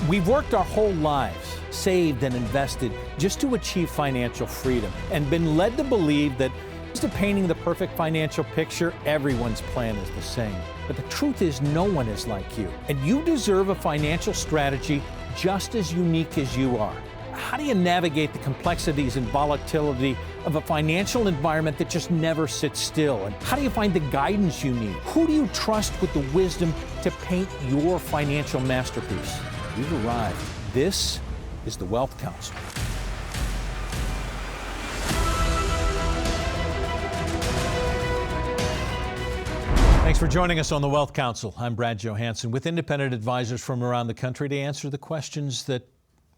We've worked our whole lives, saved and invested just to achieve financial freedom, and been led to believe that instead of painting the perfect financial picture, everyone's plan is the same. But the truth is, no one is like you, and you deserve a financial strategy just as unique as you are. How do you navigate the complexities and volatility of a financial environment that just never sits still? And how do you find the guidance you need? Who do you trust with the wisdom to paint your financial masterpiece? You've arrived. This is the Wealth Council. Thanks for joining us on the Wealth Council. I'm Brad Johansson with independent advisors from around the country to answer the questions that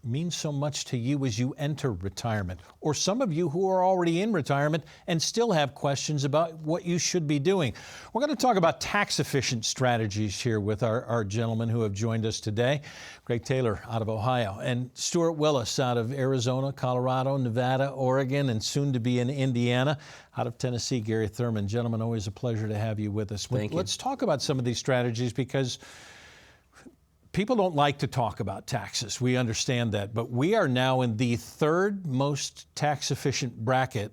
mean so much to you as you enter retirement, or some of you who are already in retirement and still have questions about what you should be doing. We're going to talk about tax-efficient strategies here with our gentlemen who have joined us today. Greg Taylor out of Ohio, and Stuart Willis out of Arizona, Colorado, Nevada, Oregon, and soon to be in Indiana. Out of Tennessee, Gary Thurman. Gentlemen, always a pleasure to have you with us. Thank you. Let's talk about some of these strategies, because people don't like to talk about taxes. We understand that, but we are now in the third most tax-efficient bracket,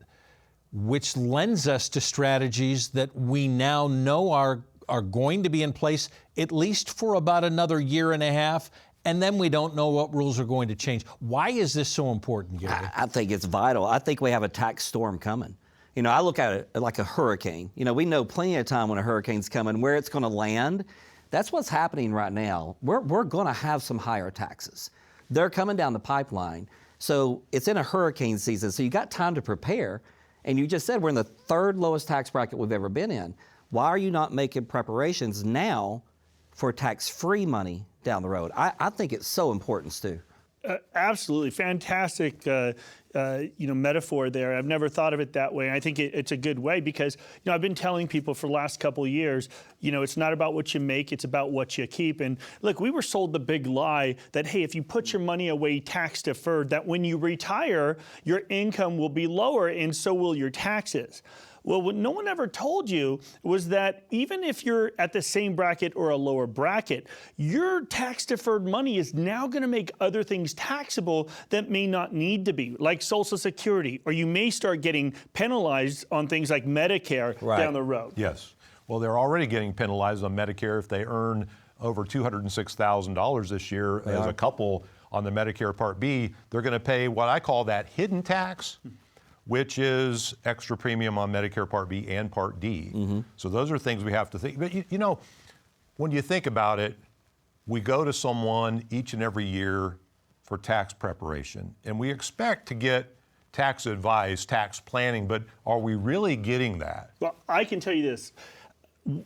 which lends us to strategies that we now know are going to be in place at least for about another year and a half, and then we don't know what rules are going to change. Why is this so important, Gary? I think it's vital. I think we have a tax storm coming. You know, I look at it like a hurricane. You know, we know plenty of time when a hurricane's coming, where it's going to land. That's what's happening right now. We're going to have some higher taxes. They're coming down the pipeline. So it's in a hurricane season, so you got time to prepare. And you just said we're in the third lowest tax bracket we've ever been in. Why are you not making preparations now for tax-free money down the road? I think it's so important, Stu. Absolutely. Fantastic metaphor there. I've never thought of it that way. I think it's a good way because, I've been telling people for the last couple of years, it's not about what you make, it's about what you keep. And look, we were sold the big lie that, hey, if you put your money away tax deferred, that when you retire, your income will be lower and so will your taxes. Well, what no one ever told you was that even if you're at the same bracket or a lower bracket, your tax-deferred money is now going to make other things taxable that may not need to be, like Social Security, or you may start getting penalized on things like Medicare down the road. Yes. Well, they're already getting penalized on Medicare if they earn over $206,000 this year as a couple on the Medicare Part B. They're going to pay what I call that hidden tax, which is extra premium on Medicare Part B and Part D. Mm-hmm. So those are things we have to think. But when you think about it, we go to someone each and every year for tax preparation, and we expect to get tax advice, tax planning, but are we really getting that? Well, I can tell you this.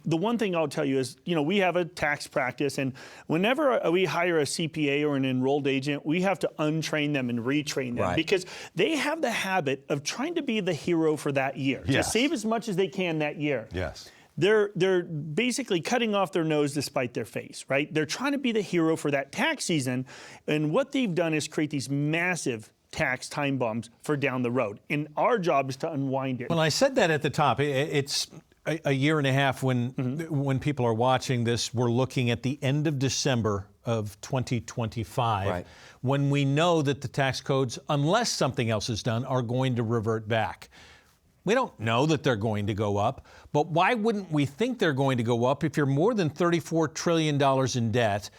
The one thing I'll tell you is, we have a tax practice, and whenever we hire a CPA or an enrolled agent, we have to untrain them and retrain them because they have the habit of trying to be the hero for that year, to save as much as they can that year. Yes. They're basically cutting off their nose to spite their face, right? They're trying to be the hero for that tax season, and what they've done is create these massive tax time bombs for down the road, and our job is to unwind it. Well, I said that at the top. It's a year and a half when people are watching this. We're looking at the end of December of 2025, when we know that the tax codes, unless something else is done, are going to revert back. We don't know that they're going to go up, but why wouldn't we think they're going to go up if you're more than $34 trillion in debt,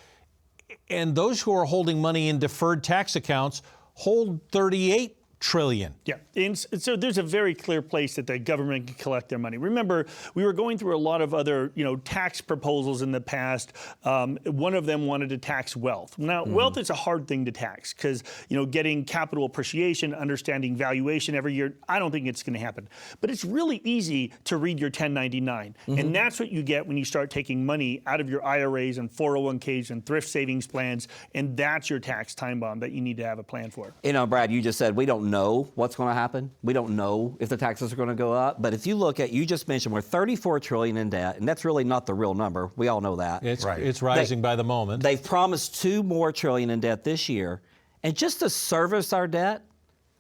and those who are holding money in deferred tax accounts hold $38 trillion. Yeah, and so there's a very clear place that the government can collect their money. Remember, we were going through a lot of other, tax proposals in the past. One of them wanted to tax wealth. Now, wealth is a hard thing to tax because, getting capital appreciation, understanding valuation every year, I don't think it's going to happen. But it's really easy to read your 1099. And that's what you get when you start taking money out of your IRAs and 401ks and thrift savings plans. And that's your tax time bomb that you need to have a plan for. Brad, you just said we don't know what's going to happen. We don't know if the taxes are going to go up. But if you look at, you just mentioned we're $34 trillion in debt, and that's really not the real number. We all know that. It's rising by the moment. They've promised $2 more trillion in debt this year. And just to service our debt,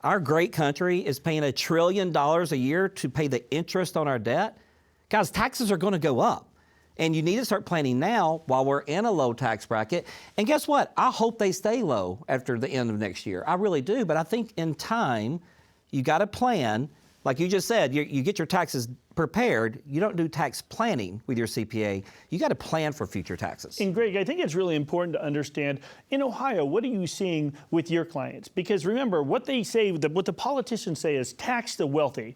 our great country is paying $1 trillion a year to pay the interest on our debt. Guys, taxes are going to go up. And you need to start planning now while we're in a low tax bracket. And guess what? I hope they stay low after the end of next year. I really do. But I think in time, you got to plan. Like you just said, you get your taxes prepared. You don't do tax planning with your CPA. You got to plan for future taxes. And Greg, I think it's really important to understand, in Ohio, what are you seeing with your clients? Because remember, what they say, what the politicians say is tax the wealthy.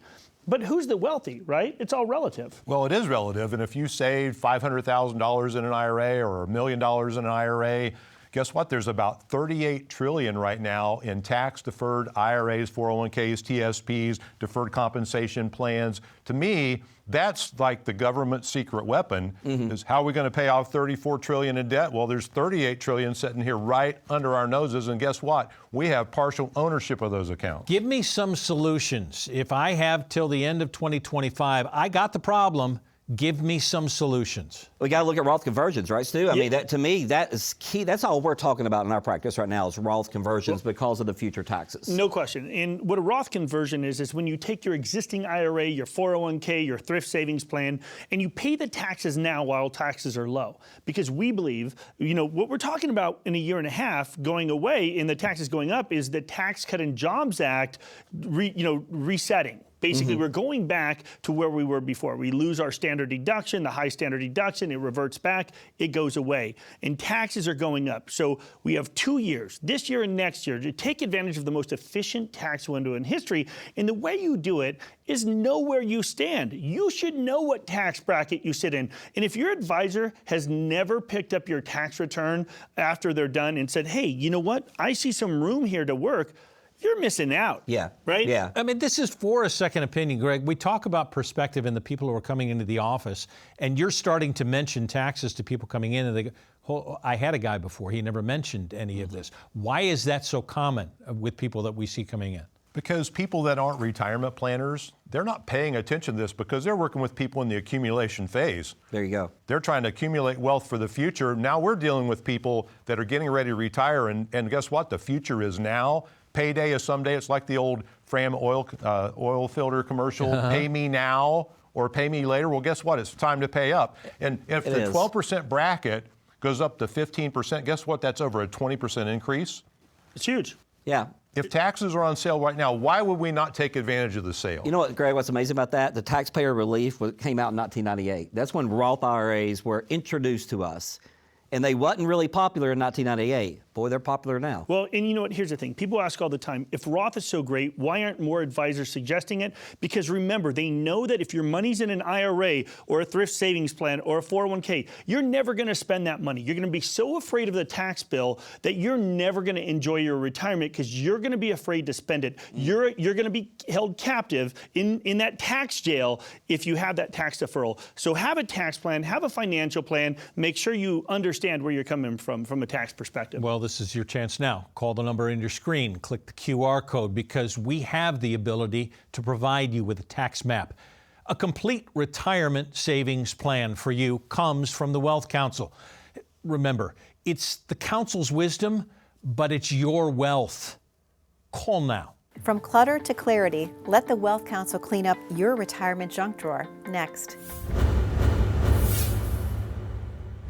But who's the wealthy, right? It's all relative. Well, it is relative. And if you saved $500,000 in an IRA or $1 million in an IRA, guess what? There's about $38 trillion right now in tax-deferred IRAs, 401ks, TSPs, deferred compensation plans. To me, that's like the government's secret weapon, is how are we going to pay off $34 trillion in debt? Well, there's $38 trillion sitting here right under our noses, and guess what? We have partial ownership of those accounts. Give me some solutions. If I have till the end of 2025, I got the problem. Give me some solutions. We got to look at Roth conversions, right, Stu? I mean, that, to me, that is key. That's all we're talking about in our practice right now is Roth conversions because of the future taxes. No question. And what a Roth conversion is when you take your existing IRA, your 401k, your thrift savings plan, and you pay the taxes now while taxes are low. Because we believe, what we're talking about in a year and a half going away and the taxes going up is the Tax Cut and Jobs Act, resetting. Basically, we're going back to where we were before. We lose our standard deduction, the high standard deduction, it reverts back, it goes away. And taxes are going up. So we have 2 years, this year and next year, to take advantage of the most efficient tax window in history. And the way you do it is know where you stand. You should know what tax bracket you sit in. And if your advisor has never picked up your tax return after they're done and said, hey, you know what? I see some room here to work. You're missing out. Yeah. Right? Yeah. I mean, this is for a second opinion, Greg. We talk about perspective and the people who are coming into the office, and you're starting to mention taxes to people coming in, and they go, oh, I had a guy before, he never mentioned any of this. Why is that so common with people that we see coming in? Because people that aren't retirement planners, they're not paying attention to this because they're working with people in the accumulation phase. There you go. They're trying to accumulate wealth for the future. Now we're dealing with people that are getting ready to retire, and guess what? The future is now. Payday is someday. It's like the old Fram oil filter commercial, pay me now or pay me later. Well, guess what? It's time to pay up. And if the 12% bracket goes up to 15%, guess what? That's over a 20% increase. It's huge. Yeah. If taxes are on sale right now, why would we not take advantage of the sale? You know what, Greg, what's amazing about that? The taxpayer relief came out in 1998. That's when Roth IRAs were introduced to us. And they wasn't really popular in 1998. Boy, they're popular now. Well, and you know what? Here's the thing. People ask all the time, if Roth is so great, why aren't more advisors suggesting it? Because remember, they know that if your money's in an IRA or a thrift savings plan or a 401k, you're never going to spend that money. You're going to be so afraid of the tax bill that you're never going to enjoy your retirement because you're going to be afraid to spend it. You're going to be held captive in that tax jail if you have that tax deferral. So have a tax plan, have a financial plan, make sure you understand where you're coming from a tax perspective. Well, this is your chance now. Call the number in your screen, click the QR code, because we have the ability to provide you with a tax map. A complete retirement savings plan for you comes from the Wealth Council. Remember, it's the council's wisdom, but it's your wealth. Call now. From clutter to clarity, let the Wealth Council clean up your retirement junk drawer. Next.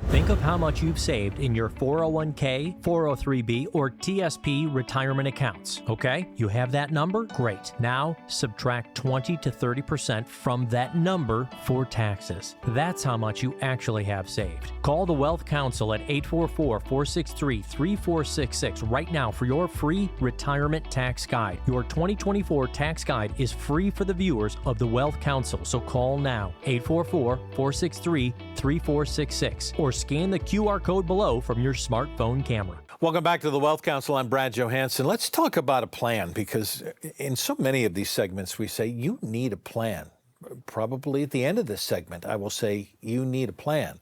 Think of how much you've saved in your 401k, 403b, or TSP retirement accounts, okay? You have that number? Great. Now, subtract 20 to 30% from that number for taxes. That's how much you actually have saved. Call the Wealth Council at 844-463-3466 right now for your free retirement tax guide. Your 2024 tax guide is free for the viewers of the Wealth Council, so call now, 844-463-3466, or scan the QR code below from your smartphone camera. Welcome back to the Wealth Council. I'm Brad Johansson. Let's talk about a plan, because in so many of these segments we say you need a plan. Probably at the end of this segment I will say you need a plan,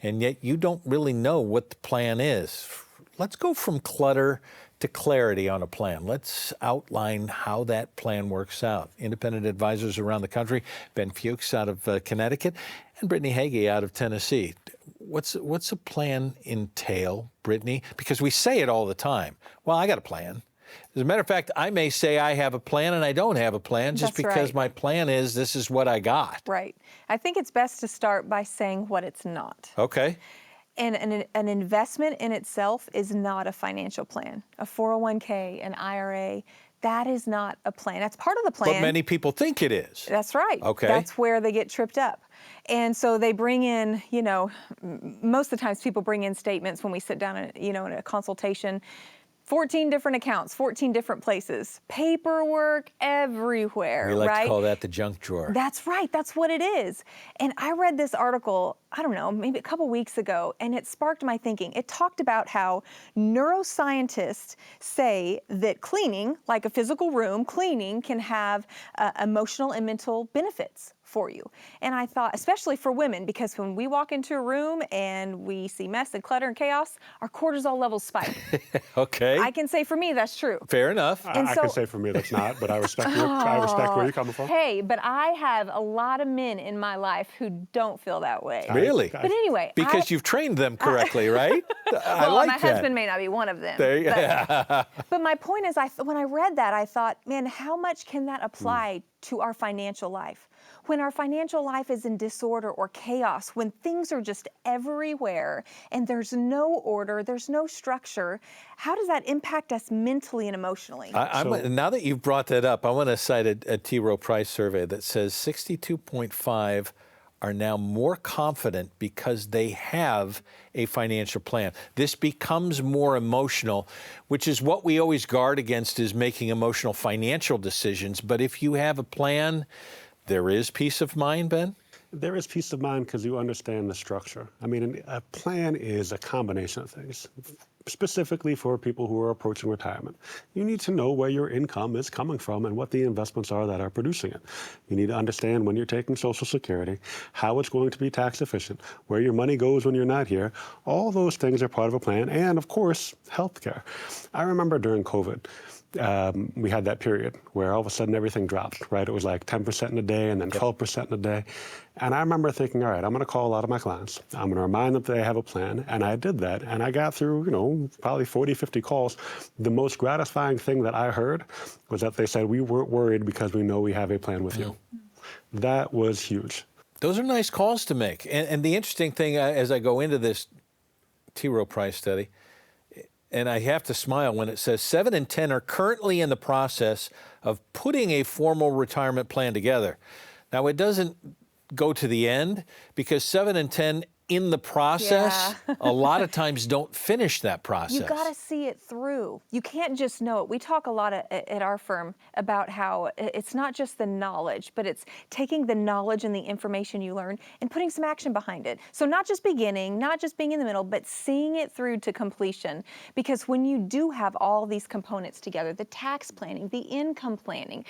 and yet you don't really know what the plan is. Let's go from clutter to clarity on a plan. Let's outline how that plan works out. Independent advisors around the country, Ben Fuchs out of Connecticut and Brittany Hagee out of Tennessee. What's a plan entail, Brittany? Because we say it all the time. Well, I got a plan. As a matter of fact, I may say I have a plan and I don't have a plan just That's because right. my plan is this is what I got. Right. I think it's best to start by saying what it's not. Okay. And an investment in itself is not a financial plan. A 401k, an IRA, that is not a plan. That's part of the plan. But many people think it is. That's right. Okay. That's where they get tripped up. And so they bring in, most of the times people bring in statements when we sit down, in a consultation, 14 different accounts, 14 different places, paperwork everywhere, We like right? to call that the junk drawer. That's right. That's what it is. And I read this article, I don't know, maybe a couple weeks ago, and it sparked my thinking. It talked about how neuroscientists say that cleaning, like a physical room, cleaning can have emotional and mental benefits for you. And I thought, especially for women, because when we walk into a room and we see mess and clutter and chaos, our cortisol levels spike. Okay. I can say for me, that's true. Fair enough. And I so- can say for me that's not, but I respect where you're coming from. Hey, but I have a lot of men in my life who don't feel that way. Really? But anyway, Because you've trained them correctly, right? I well, like my that. husband may not be one of them. There you go. But my point is, when I read that, I thought, man, how much can that apply to our financial life? When our financial life is in disorder or chaos, when things are just everywhere and there's no order, there's no structure, how does that impact us mentally and emotionally? Now that you've brought that up, I want to cite a T. Rowe Price survey that says 62.5 are now more confident because they have a financial plan. This becomes more emotional, which is what we always guard against, is making emotional financial decisions. But if you have a plan, there is peace of mind, Ben? There is peace of mind because you understand the structure. I mean, a plan is a combination of things. Specifically for people who are approaching retirement, you need to know where your income is coming from and what the investments are that are producing it. You need to understand when you're taking Social Security, how it's going to be tax efficient, where your money goes when you're not here. All those things are part of a plan, and of course, healthcare. I remember during COVID, we had that period where all of a sudden everything dropped, right? It was like 10% in a day and then 12% in a day. And I remember thinking, all right, I'm going to call a lot of my clients. I'm going to remind them that they have a plan. And I did that. And I got through, probably 40, 50 calls. The most gratifying thing that I heard was that they said, we weren't worried because we know we have a plan with you. That was huge. Those are nice calls to make. And the interesting thing, as I go into this T. Rowe Price study, and I have to smile when it says 7 in 10 are currently in the process of putting a formal retirement plan together. Now, it doesn't go to the end because 7 in 10 in the process, a lot of times don't finish that process. You got to see it through. You can't just know it. We talk a lot at our firm about how it's not just the knowledge, but it's taking the knowledge and the information you learn and putting some action behind it. So not just beginning, not just being in the middle, but seeing it through to completion. Because when you do have all these components together, the tax planning, the income planning,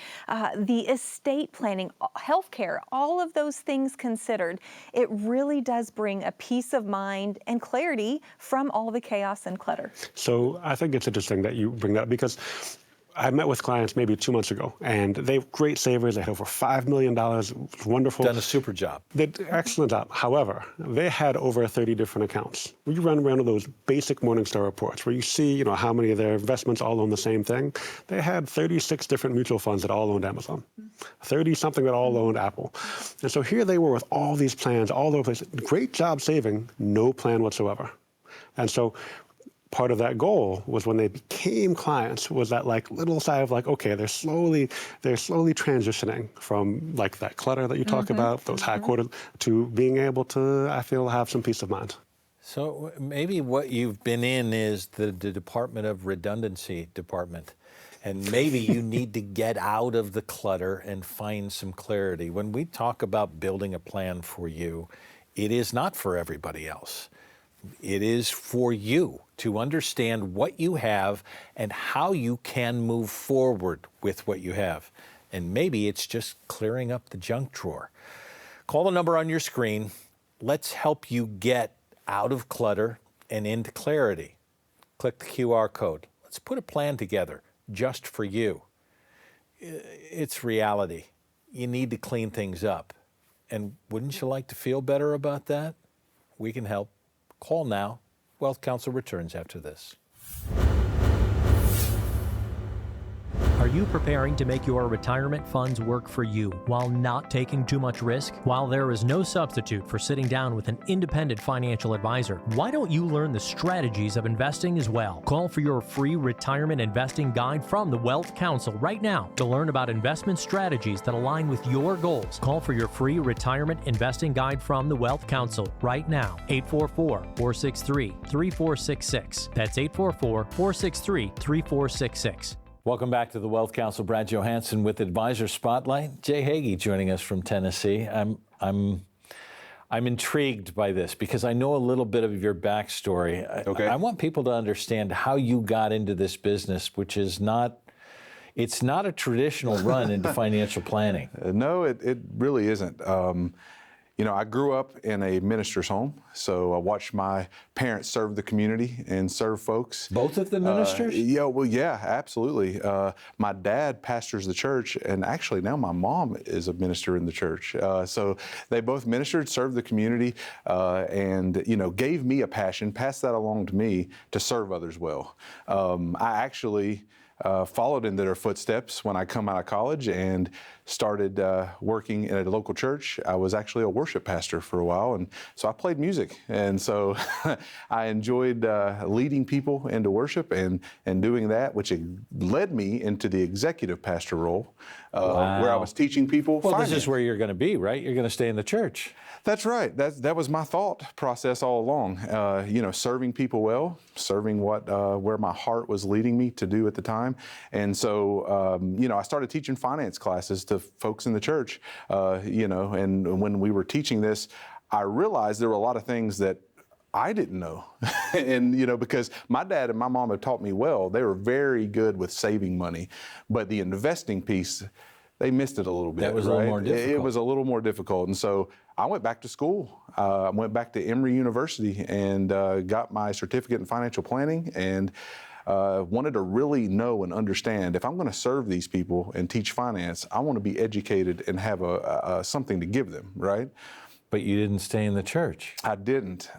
the estate planning, healthcare, all of those things considered, it really does bring a peace of mind and clarity from all the chaos and clutter. So I think it's interesting that you bring that up because I met with clients maybe 2 months ago, and they're great savers. They had over $5 million. It was wonderful. Done a super job. They did an excellent job. However, they had over 30 different accounts. We run around with those basic Morningstar reports where you see, how many of their investments all own the same thing. They had 36 different mutual funds that all owned Amazon, 30-something that all owned Apple. And so here they were with all these plans all over the place. Great job saving, no plan whatsoever. And so part of that goal was when they became clients was that little side of okay, they're slowly transitioning from that clutter that you talk about, those high quarter, to being able to, I feel, have some peace of mind. So maybe what you've been in is the Department of Redundancy department. And maybe you need to get out of the clutter and find some clarity. When we talk about building a plan for you, it is not for everybody else. It is for you to understand what you have and how you can move forward with what you have. And maybe it's just clearing up the junk drawer. Call the number on your screen. Let's help you get out of clutter and into clarity. Click the QR code. Let's put a plan together just for you. It's reality. You need to clean things up. And wouldn't you like to feel better about that? We can help. Call now. Wealth Counsel returns after this. Are you preparing to make your retirement funds work for you while not taking too much risk? While there is no substitute for sitting down with an independent financial advisor, why don't you learn the strategies of investing as well? Call for your free retirement investing guide from the Wealth Council right now to learn about investment strategies that align with your goals. Call for your free retirement investing guide from the Wealth Council right now. 844-463-3466. That's 844-463-3466. Welcome back to the Wealth Council. Brad Johansson with Advisor Spotlight. 𝗧𝗵𝗃 joining us from Tennessee. I'm intrigued by this because I know a little bit of your backstory. Okay. I want people to understand how you got into this business, which is it's not a traditional run into financial planning. No, it really isn't. I grew up in a minister's home, so I watched my parents serve the community and serve folks. Both of the ministers? Yeah, absolutely. My dad pastors the church, and actually now my mom is a minister in the church. So they both ministered, served the community, and gave me a passion, passed that along to me to serve others well. I actually followed in their footsteps when I come out of college and started working in a local church. I was actually a worship pastor for a while, and so I played music. And so I enjoyed leading people into worship and doing that, which led me into the executive pastor role, where I was teaching people finance. This is where you're going to be, right? You're going to stay in the church. That's right. That was my thought process all along. Serving people well, serving where my heart was leading me to do at the time. And so, I started teaching finance classes to folks in the church, and when we were teaching this, I realized there were a lot of things that I didn't know. And, because my dad and my mom had taught me well, they were very good with saving money, but the investing piece, they missed it a little bit. That was a little more difficult. It was a little more difficult. And so I went back to school. I went back to Emory University and got my certificate in financial planning and wanted to really know and understand, if I'm going to serve these people and teach finance, I want to be educated and have something to give them, right? But you didn't stay in the church. I didn't.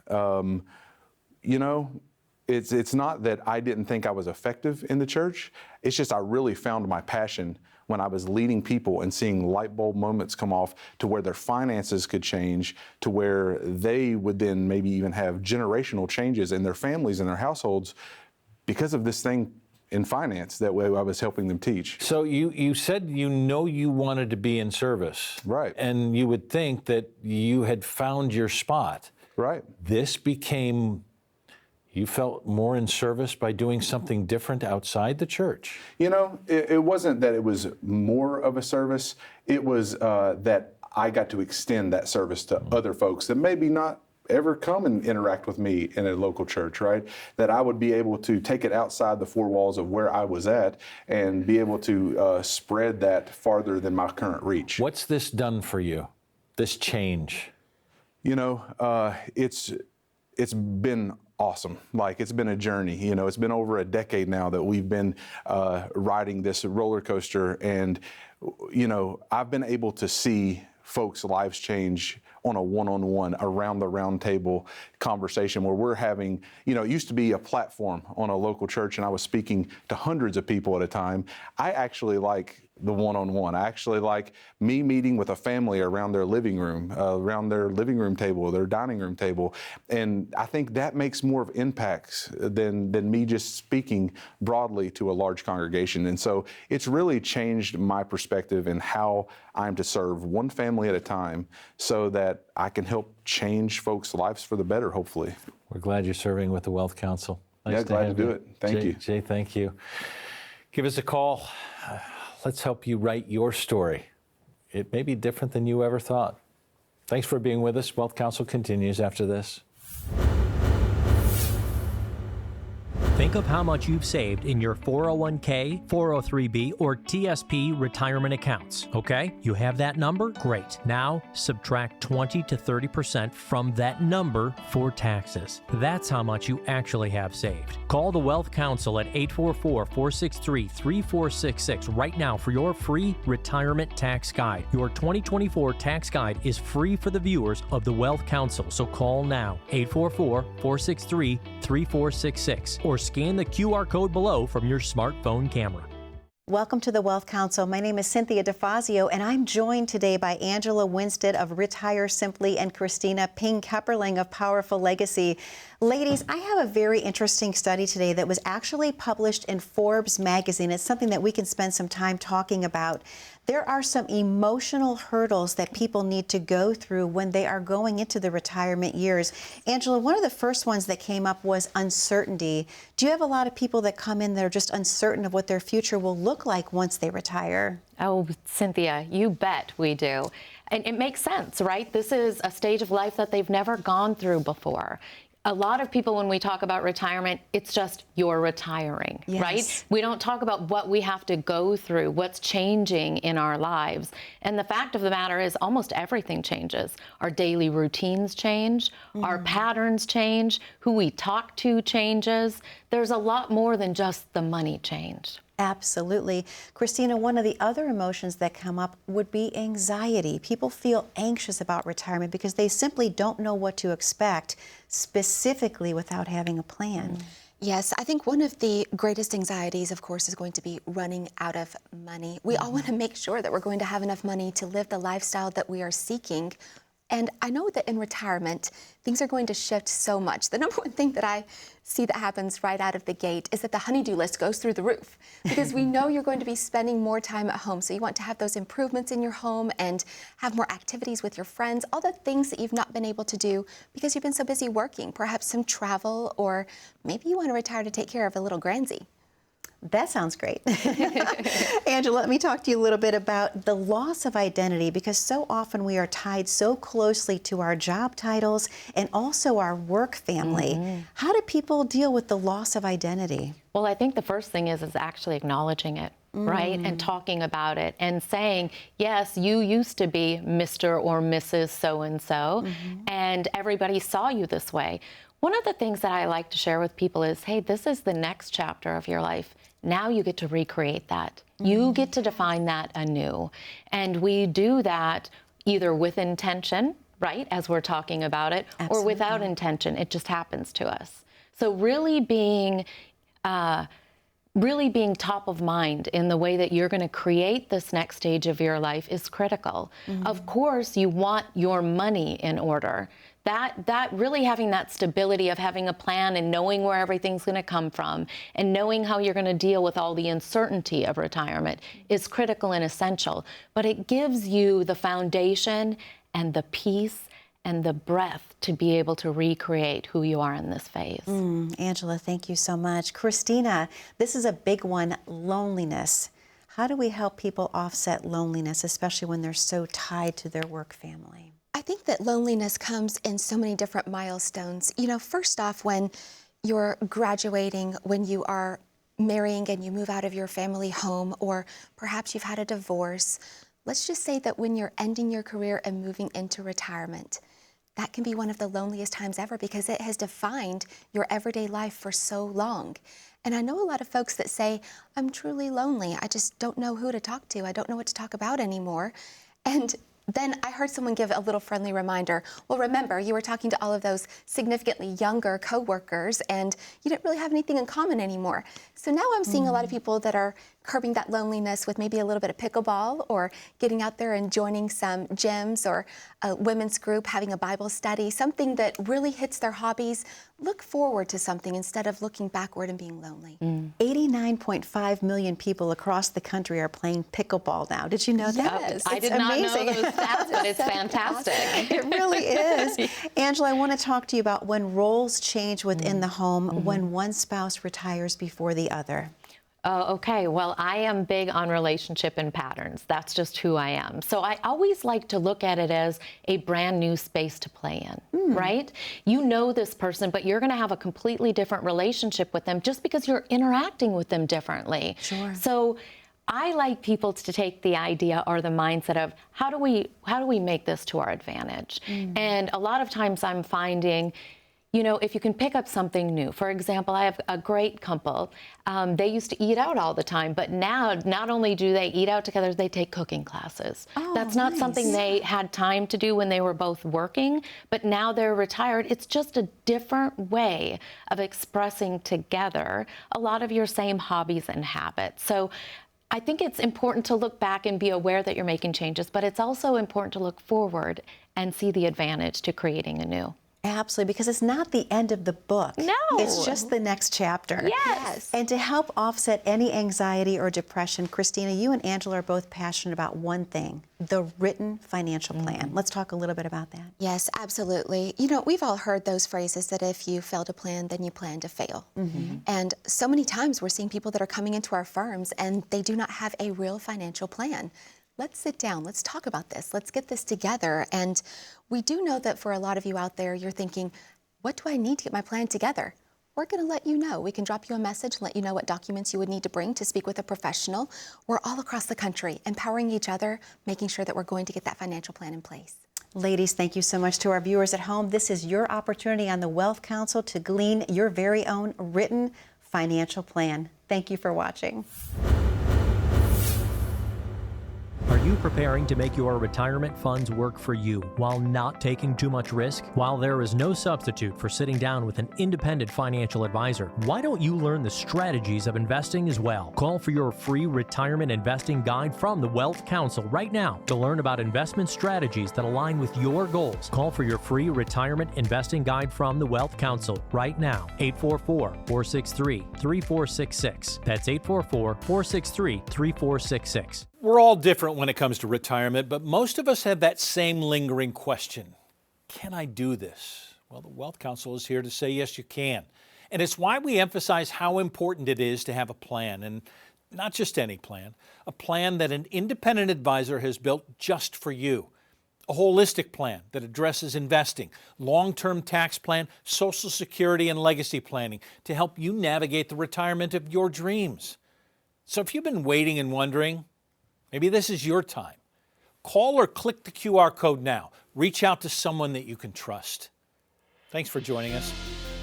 It's not that I didn't think I was effective in the church. It's just I really found my passion when I was leading people and seeing light bulb moments come off to where their finances could change, to where they would then maybe even have generational changes in their families and their households because of this thing in finance that way I was helping them teach. So you said you wanted to be in service. Right. And you would think that you had found your spot. Right. This became, you felt more in service by doing something different outside the church. It wasn't that it was more of a service. It was that I got to extend that service to other folks that maybe not ever come and interact with me in a local church, right? That I would be able to take it outside the four walls of where I was at and be able to spread that farther than my current reach. What's this done for you, this change? It's been awesome. Like, it's been a journey. It's been over a decade now that we've been riding this roller coaster, and I've been able to see folks' lives change on a one-on-one, around the round table conversation where we're having, it used to be a platform on a local church and I was speaking to hundreds of people at a time. I actually like the one-on-one. I actually like me meeting with a family around their living room table, their dining room table. And I think that makes more of impacts than me just speaking broadly to a large congregation. And so it's really changed my perspective in how I'm to serve one family at a time so that I can help change folks' lives for the better, hopefully. We're glad you're serving with the Wealth Council. Nice glad to do it. Thank you. Jay, thank you. Give us a call. Let's help you write your story. It may be different than you ever thought. Thanks for being with us. Wealth Council continues after this. Think of how much you've saved in your 401k, 403b, or TSP retirement accounts, okay? You have that number? Great. Now, subtract 20 to 30% from that number for taxes. That's how much you actually have saved. Call the Wealth Council at 844-463-3466 right now for your free retirement tax guide. Your 2024 tax guide is free for the viewers of the Wealth Council, so call now, 844-463-3466, or scan the QR code below from your smartphone camera. Welcome to the Wealth Council. My name is Cynthia DeFazio, and I'm joined today by Angela Winstead of RetireSimply and Christina Ping-Kepperling of Powerful Legacy. Ladies, I have a very interesting study today that was actually published in Forbes magazine. It's something that we can spend some time talking about. There are some emotional hurdles that people need to go through when they are going into the retirement years. Angela, one of the first ones that came up was uncertainty. Do you have a lot of people that come in that are just uncertain of what their future will look like once they retire? Oh, Cynthia, you bet we do. And it makes sense, right? This is a stage of life that they've never gone through before. A lot of people, when we talk about retirement, it's just you're retiring, Yes. right? We don't talk about what we have to go through, what's changing in our lives. And the fact of the matter is almost everything changes. Our daily routines change, our patterns change, who we talk to changes. There's a lot more than just the money change. Absolutely. Christina, one of the other emotions that come up would be anxiety. People feel anxious about retirement because they simply don't know what to expect, specifically without having a plan. Yes, I think one of the greatest anxieties, of course, is going to be running out of money. We all want to make sure that we're going to have enough money to live the lifestyle that we are seeking. And I know that in retirement, things are going to shift so much. The number one thing that I see that happens right out of the gate is that the honey-do list goes through the roof because we know you're going to be spending more time at home. So you want to have those improvements in your home and have more activities with your friends, all the things that you've not been able to do because you've been so busy working, perhaps some travel, or maybe you want to retire to take care of a little grandsy. That sounds great. Angela, let me talk to you a little bit about the loss of identity, because so often we are tied so closely to our job titles and also our work family. How do people deal with the loss of identity? Well, I think the first thing is actually acknowledging it, right? And talking about it and saying, yes, you used to be Mr. or Mrs. So-and-so, and everybody saw you this way. One of the things that I like to share with people is, hey, this is the next chapter of your life. Now you get to recreate that. You get to define that anew. And we do that either with intention, right, as we're talking about it, or without intention. It just happens to us. So really being top of mind in the way that you're going to create this next stage of your life is critical. Of course, you want your money in order. That really having that stability of having a plan and knowing where everything's going to come from and knowing how you're going to deal with all the uncertainty of retirement is critical and essential. But it gives you the foundation and the peace and the breath to be able to recreate who you are in this phase. Angela, thank you so much. Christina, this is a big one, loneliness. How do we help people offset loneliness, especially when they're so tied to their work family? I think that loneliness comes in so many different milestones. You know, first off, when you're graduating, when you are marrying and you move out of your family home, or perhaps you've had a divorce, let's just say that when you're ending your career and moving into retirement, that can be one of the loneliest times ever because it has defined your everyday life for so long. And I know a lot of folks that say, I'm truly lonely. I just don't know who to talk to. I don't know what to talk about anymore. And then I heard someone give a little friendly reminder. Well, remember, you were talking to all of those significantly younger coworkers and you didn't really have anything in common anymore. So now I'm seeing a lot of people that are curbing that loneliness with maybe a little bit of pickleball or getting out there and joining some gyms or a women's group, having a Bible study, something that really hits their hobbies. Look forward to something instead of looking backward and being lonely. 89.5 million people across the country are playing pickleball now. Did you know that? Yes, I did not know those stats, but it's fantastic. It really is. Angela, I want to talk to you about when roles change within the home, when one spouse retires before the other. Oh, okay. Well, I am big on relationship and patterns. That's just who I am. So I always like to look at it as a brand new space to play in, right? You know this person, but you're going to have a completely different relationship with them just because you're interacting with them differently. Sure. So I like people to take the idea or the mindset of how do we make this to our advantage? And a lot of times I'm finding, you know, if you can pick up something new. For example, I have a great couple. They used to eat out all the time, but now not only do they eat out together, they take cooking classes. That's not something they had time to do when they were both working, but now they're retired. It's just a different way of expressing together a lot of your same hobbies and habits. So I think it's important to look back and be aware that you're making changes, but it's also important to look forward and see the advantage to creating anew. Absolutely, because it's not the end of the book. No. It's just the next chapter. Yes. And to help offset any anxiety or depression, Christina, you and Angela are both passionate about one thing, the written financial plan. Let's talk a little bit about that. Yes, absolutely. You know, we've all heard those phrases that if you fail to plan, then you plan to fail. And so many times we're seeing people that are coming into our firms and they do not have a real financial plan. Let's sit down, let's talk about this, let's get this together. And we do know that for a lot of you out there, you're thinking, what do I need to get my plan together? We're gonna let you know. We can drop you a message and let you know what documents you would need to bring to speak with a professional. We're all across the country, empowering each other, making sure that we're going to get that financial plan in place. Ladies, thank you so much. To our viewers at home, this is your opportunity on the Wealth Council to glean your very own written financial plan. Thank you for watching. Are you preparing to make your retirement funds work for you while not taking too much risk? While there is no substitute for sitting down with an independent financial advisor, why don't you learn the strategies of investing as well? Call for your free retirement investing guide from the Wealth Council right now to learn about investment strategies that align with your goals. Call for your free retirement investing guide from the Wealth Council right now. 844-463-3466. That's 844-463-3466. We're all different when it comes to retirement, but most of us have that same lingering question. Can I do this? Well, the Wealth Council is here to say yes, you can. And it's why we emphasize how important it is to have a plan, and not just any plan, a plan that an independent advisor has built just for you. A holistic plan that addresses investing, long-term tax plan, Social Security, and legacy planning to help you navigate the retirement of your dreams. So if you've been waiting and wondering, maybe this is your time. Call or click the QR code now. Reach out to someone that you can trust. Thanks for joining us.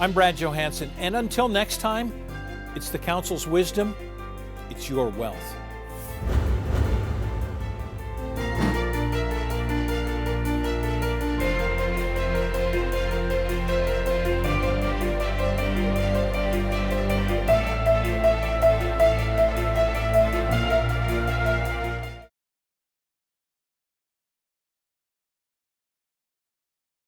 I'm Brad Johansson, and until next time, it's the Council's wisdom, it's your wealth.